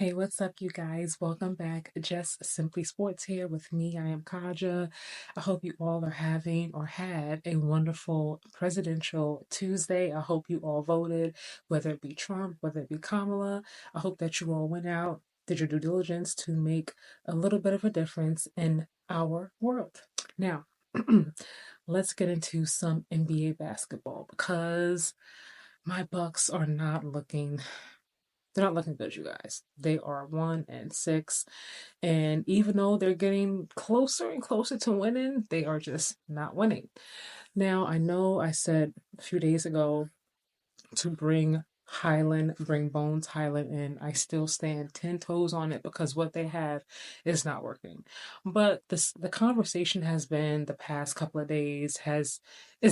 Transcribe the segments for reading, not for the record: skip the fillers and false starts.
Hey, what's up, you guys? Welcome back. Just Simply Sports here with me. I am Kaja. I hope you all are having or had a wonderful presidential Tuesday. I hope you all voted, whether it be Trump, whether it be Kamala. I hope that you all went out, did your due diligence to make a little bit of a difference in our world. Now, let's get into some NBA basketball because my Bucks are not looking they're not looking good, you guys. They are 1-6. And even though they're getting closer and closer to winning, they are just not winning. Now, I know I said a few days ago to bring Bones Highland in. I still stand 10 toes on it because what they have is not working. But the conversation has been the past couple of days is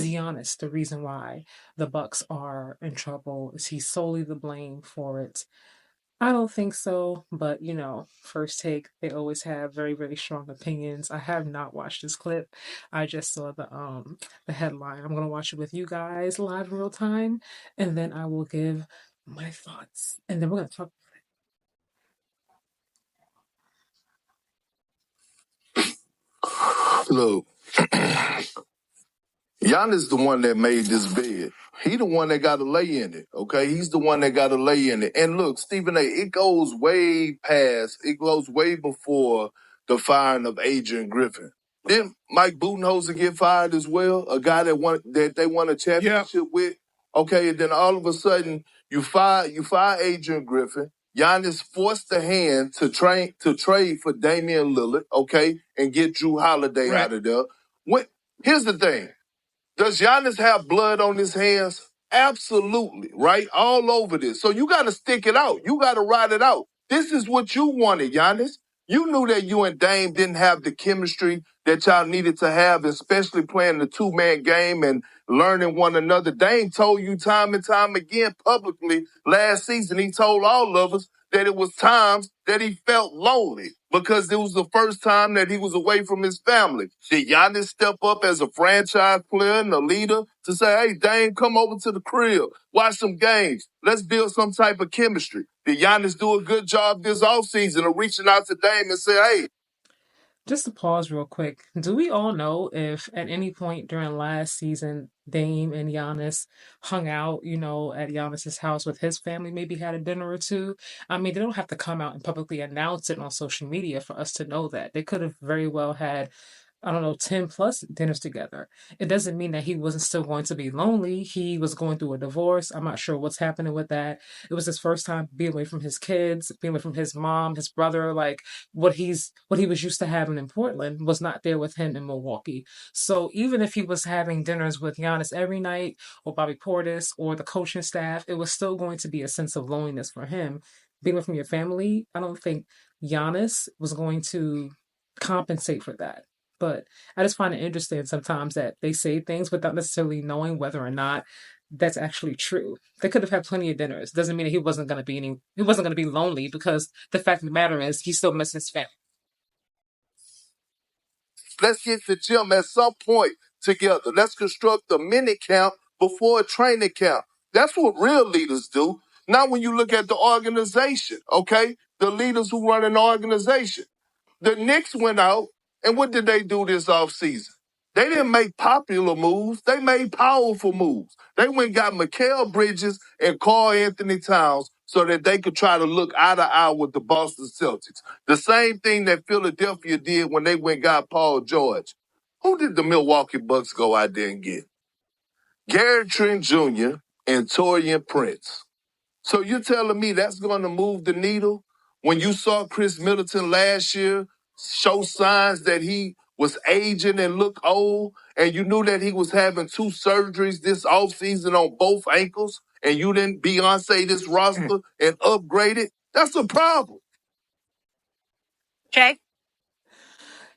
Giannis the reason why the Bucks are in trouble? Is he solely the blame for it? I don't think so, but first take, they always have very, very strong opinions. I have not watched this clip. I just saw the headline. I'm gonna watch it with you guys live in real time, and then I will give my thoughts. And then we're gonna talk. Look, Giannis the one that made this bed. He the one that got to lay in it, okay? He's the one that got to lay in it. And look, Stephen A., it goes way before the firing of Adrian Griffin. Then Mike Budenholzer get fired as well, a guy that they won a championship with. Okay, and then all of a sudden you fire Adrian Griffin. Giannis forced the hand to trade for Damian Lillard, okay, and get Drew Holiday out of there. Here's the thing. Does Giannis have blood on his hands? Absolutely, right? All over this. So you got to stick it out. You got to ride it out. This is what you wanted, Giannis. You knew that you and Dame didn't have the chemistry that y'all needed to have, especially playing the two-man game and learning one another. Dame told you time and time again publicly last season, he told all of us that it was times that he felt lonely because it was the first time that he was away from his family. Did Giannis step up as a franchise player and a leader to say, hey, Dame, come over to the crib, watch some games, let's build some type of chemistry? Did Giannis do a good job this offseason of reaching out to Dame and say, hey, Just to pause real quick, do we all know if at any point during last season Dame and Giannis hung out, at Giannis's house with his family, maybe had a dinner or two? I mean, they don't have to come out and publicly announce it on social media for us to know that. They could have very well had, I don't know, 10 plus dinners together. It doesn't mean that he wasn't still going to be lonely. He was going through a divorce. I'm not sure what's happening with that. It was his first time being away from his kids, being away from his mom, his brother. Like what he was used to having in Portland was not there with him in Milwaukee. So even if he was having dinners with Giannis every night or Bobby Portis or the coaching staff, it was still going to be a sense of loneliness for him. Being away from your family, I don't think Giannis was going to compensate for that. But I just find it interesting sometimes that they say things without necessarily knowing whether or not that's actually true. They could have had plenty of dinners. Doesn't mean that he wasn't gonna be lonely because the fact of the matter is he still misses his family. let's get to the gym at some point together. Let's construct a mini camp before a training camp. That's what real leaders do. Not when you look at the organization, okay? The leaders who run an organization. The Knicks went out, and what did they do this offseason? They didn't make popular moves. They made powerful moves. They went and got Mikal Bridges and Karl Anthony Towns so that they could try to look eye to eye with the Boston Celtics. The same thing that Philadelphia did when they went and got Paul George. Who did the Milwaukee Bucks go out there and get? Gary Trent Jr. and Torian Prince. So you're telling me that's going to move the needle? When you saw Chris Middleton last year show signs that he was aging and look old, and you knew that he was having two surgeries this offseason on both ankles, and you didn't Beyonce this roster and upgrade it, that's a problem. Okay.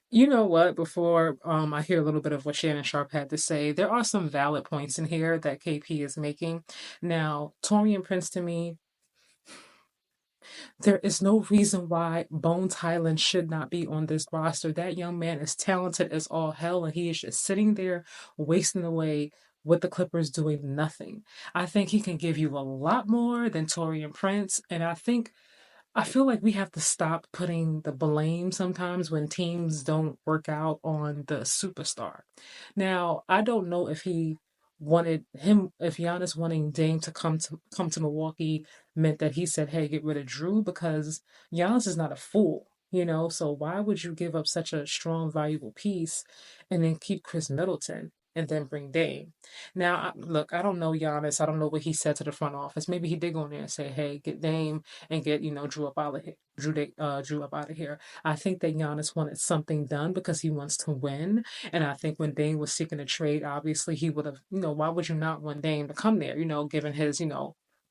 You know what? Before I hear a little bit of what Shannon Sharp had to say, there are some valid points in here that KP is making. Now, Torian Prince to me, there is no reason why Bones Highland should not be on this roster. That young man is talented as all hell, and he is just sitting there wasting away with the Clippers doing nothing. I think he can give you a lot more than Torian Prince, and I think I feel like we have to stop putting the blame sometimes when teams don't work out on the superstar. Now, I don't know if if Giannis wanting Dame to come to Milwaukee meant that he said, "Hey, get rid of Drew," because Giannis is not a fool, you know. So why would you give up such a strong, valuable piece and then keep Chris Middleton and then bring Dame? Now, look, I don't know Giannis. I don't know what he said to the front office. Maybe he did go in there and say, "Hey, get Dame and get Drew up out of here." Drew up out of here. I think that Giannis wanted something done because he wants to win, and I think when Dame was seeking a trade, obviously he would have, why would you not want Dame to come there? Given his,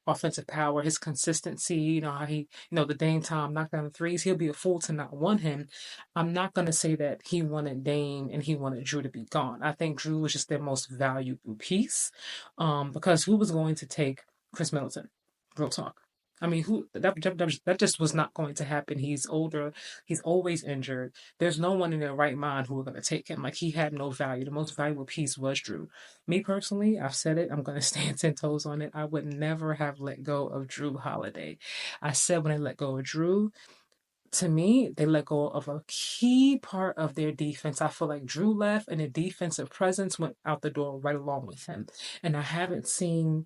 offensive power, his consistency, how he, the Dame time knock down the threes, he'll be a fool to not want him. I'm not gonna say that he wanted Dame and he wanted Drew to be gone. I think Drew was just their most valuable piece, because who was going to take Chris Middleton? Real talk. I mean, that just was not going to happen. He's older. He's always injured. There's no one in their right mind who were going to take him. Like, he had no value. The most valuable piece was Drew. Me personally, I've said it. I'm going to stand 10 toes on it. I would never have let go of Drew Holiday. I said when I let go of Drew, to me, they let go of a key part of their defense. I feel like Drew left and the defensive presence went out the door right along with him. And I haven't seen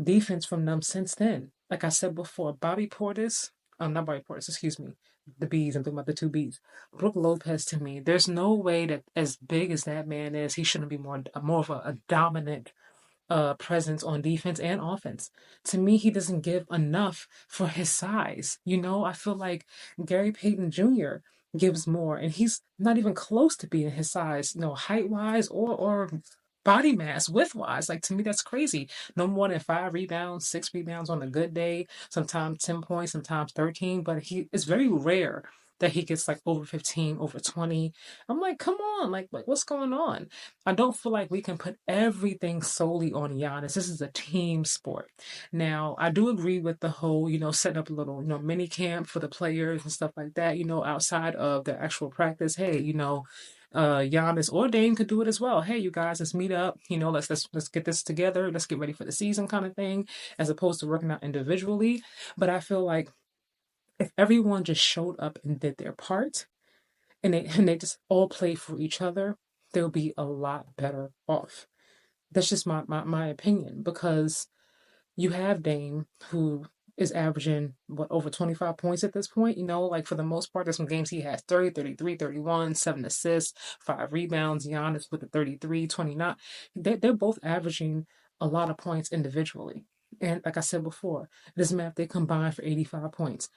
defense from them since then. Like I said before, Bobby Portis, not Bobby Portis, excuse me, the Bees, I'm talking about the two Bees. Brook Lopez, to me, there's no way that as big as that man is, he shouldn't be more of a dominant presence on defense and offense. To me, he doesn't give enough for his size. I feel like Gary Payton Jr. gives more, and he's not even close to being his size, height wise or body mass, width wise. Like, to me, that's crazy. No more than 5 rebounds, 6 rebounds on a good day, sometimes 10 points, sometimes 13, but it's very rare that he gets like over 15, over 20. I'm like, come on, like what's going on? I don't feel like we can put everything solely on Giannis. This is a team sport. Now, I do agree with the whole, setting up a little, mini camp for the players and stuff like that, outside of the actual practice. Hey, Giannis or Dame could do it as well. Hey, you guys, let's meet up. Let's get this together. Let's get ready for the season, kind of thing, as opposed to working out individually. But I feel like if everyone just showed up and did their part, and they just all play for each other, they'll be a lot better off. That's just my opinion, because you have Dame, who is averaging over 25 points at this point. Like, for the most part, there's some games he has 30, 33, 31, 7 assists, 5 rebounds. Giannis with the 33, 29. They're both averaging a lot of points individually. And like I said before, it doesn't matter if they combine for 85 points.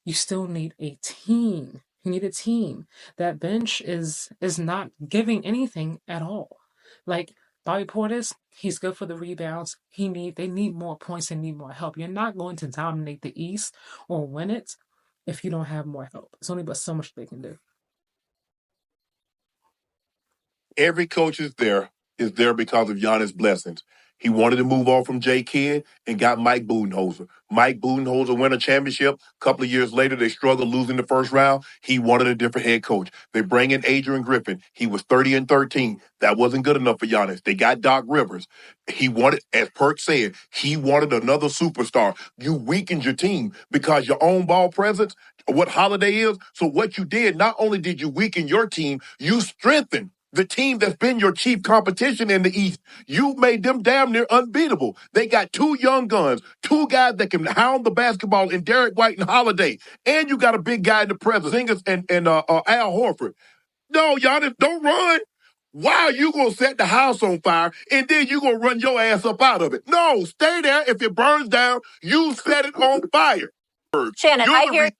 You still need a team. You need a team. That bench is not giving anything at all. Like, Bobby Portis, he's good for the rebounds. They need more points and need more help. You're not going to dominate the East or win it if you don't have more help. It's only but so much they can do. Every coach is there because of Giannis' blessings. He wanted to move on from Jay Kidd and got Mike Budenholzer. Mike Budenholzer won a championship. A couple of years later, they struggled losing the first round. He wanted a different head coach. They bring in Adrian Griffin. He was 30-13. That wasn't good enough for Giannis. They got Doc Rivers. He wanted, as Perk said, he wanted another superstar. You weakened your team because your own ball presence, what Holiday is. So what you did, not only did you weaken your team, you strengthened the team that's been your chief competition in the East. You made them damn near unbeatable. They got two young guns, two guys that can hound the basketball in Derek White and Holiday. And you got a big guy in the presence, Singers and Al Horford. No, Giannis, don't run. Why are you going to set the house on fire and then you going to run your ass up out of it? No, stay there. If it burns down, you set it on fire. Shannon, I hear.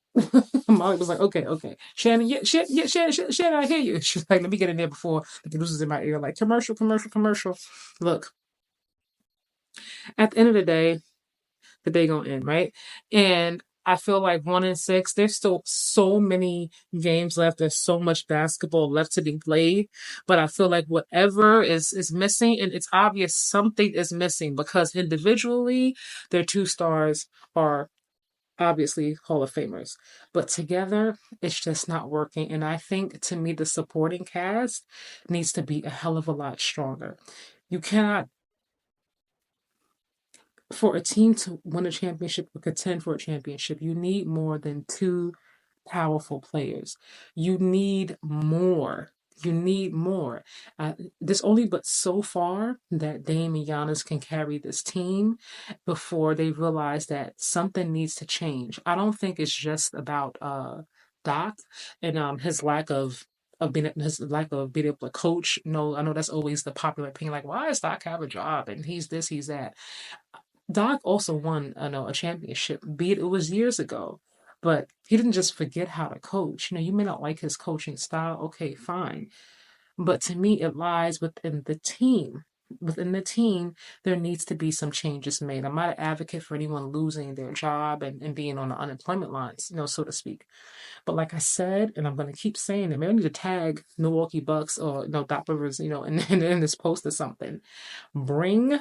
Molly was like, okay. Shannon, Shannon, I hear you. She's like, let me get in there before the producer's in my ear, like, commercial. Look, at the end of the day gonna end, right? And I feel like 1-6, there's still so many games left. There's so much basketball left to be played. But I feel like whatever is missing, and it's obvious something is missing, because individually, their two stars are obviously Hall of Famers. But together, it's just not working. And I think, to me, the supporting cast needs to be a hell of a lot stronger. You cannot For a team to win a championship or contend for a championship, you need more than two powerful players. You need more. You need more. There's only but so far that Dame and Giannis can carry this team before they realize that something needs to change. I don't think it's just about Doc and his lack of being able to coach. No, I know that's always the popular opinion. Like, why does Doc have a job and he's this, he's that. Doc also won, a championship. Be it was years ago, but he didn't just forget how to coach. You may not like his coaching style. Okay, fine. But to me, it lies within the team. Within the team, there needs to be some changes made. I'm not an advocate for anyone losing their job and being on the unemployment lines, so to speak. But like I said, and I'm going to keep saying it, maybe I need to tag Milwaukee Bucks or Doc Rivers, in this post or something. Bring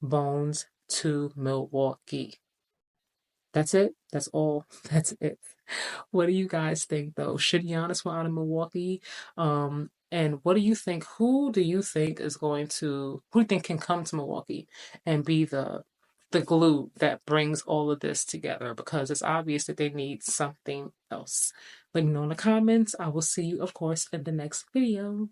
Bones to Milwaukee. That's it. That's all. That's it. What do you guys think, though? Should Giannis go out of Milwaukee? And what do you think? Who do you think is going to? Who do you think can come to Milwaukee and be the glue that brings all of this together? Because it's obvious that they need something else. Let me know in the comments. I will see you, of course, in the next video.